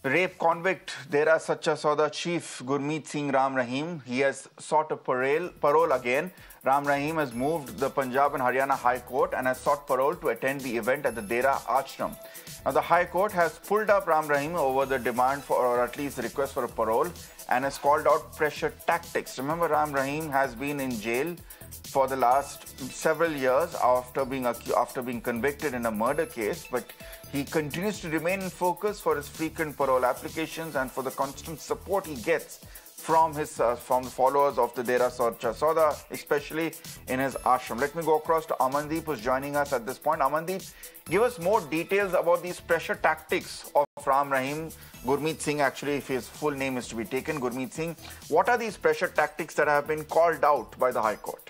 Rape convict Dera Sacha Sauda chief Gurmeet Singh Ram Rahim, he has sought a parole again. Ram Rahim has moved the Punjab and Haryana High Court and has sought parole to attend the event at the Dera Ashram. Now, the High Court has pulled up Ram Rahim over the demand for, or at least the request for a parole, and has called out pressure tactics. Remember, Ram Rahim has been in jail for the last several years after being convicted in a murder case, but he continues to remain in focus for his frequent parole applications and for the constant support he gets from the followers of the Dera Sacha Sauda, especially in his ashram. Let me go across to Amandeep, who's joining us at this point. Amandeep, give us more details about these pressure tactics of Ram Rahim, Gurmeet Singh, actually, if his full name is to be taken, Gurmeet Singh. What are these pressure tactics that have been called out by the High Court?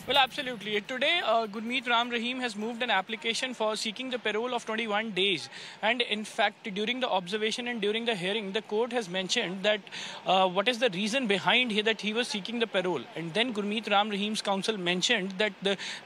Well, absolutely. Today, Gurmeet Ram Rahim has moved an application for seeking the parole of 21 days. And in fact, during the observation and during the hearing, the court has mentioned that what is the reason behind that he was seeking the parole. And then Gurmeet Ram Rahim's counsel mentioned that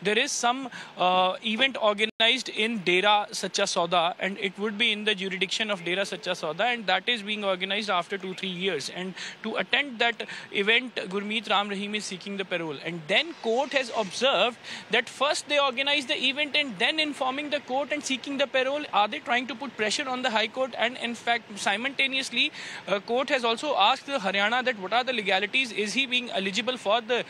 there is some event organized in Dera Sacha Sauda, and it would be in the jurisdiction of Dera Sacha Sauda, and that is being organized after 2-3 years. And to attend that event, Gurmeet Ram Rahim is seeking the parole. And then court has observed that first they organize the event and then informing the court and seeking the parole. Are they trying to put pressure on the High Court? And in fact, simultaneously, court has also asked the Haryana that what are the legalities? Is he being eligible for the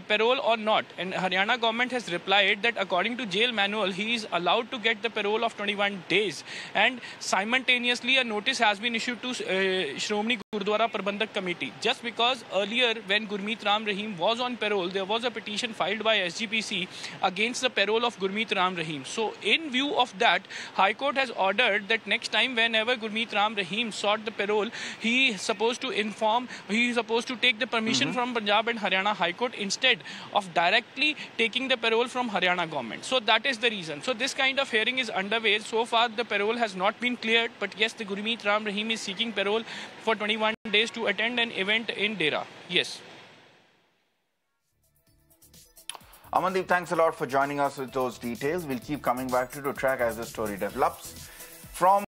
parole or not? And Haryana government has replied that according to jail manual, he is allowed to get the parole of 21 days. And simultaneously, a notice has been issued to Shromani Gurdwara Prabandhak Committee. Just because earlier, when Gurmeet Ram Rahim was on parole, there was a petition filed by SGPC against the parole of Gurmeet Ram Rahim. So, in view of that, High Court has ordered that next time whenever Gurmeet Ram Rahim sought the parole, he is supposed to take the permission from Punjab and Haryana High Court instead of directly taking the parole from Haryana government. So, that is the reason. So, this kind of hearing is underway. So far, the parole has not been cleared, but yes, the Gurmeet Ram Rahim is seeking parole for 21 days to attend an event in Dera. Yes. Amandeep, thanks a lot for joining us with those details. We'll keep coming back to track as the story develops. From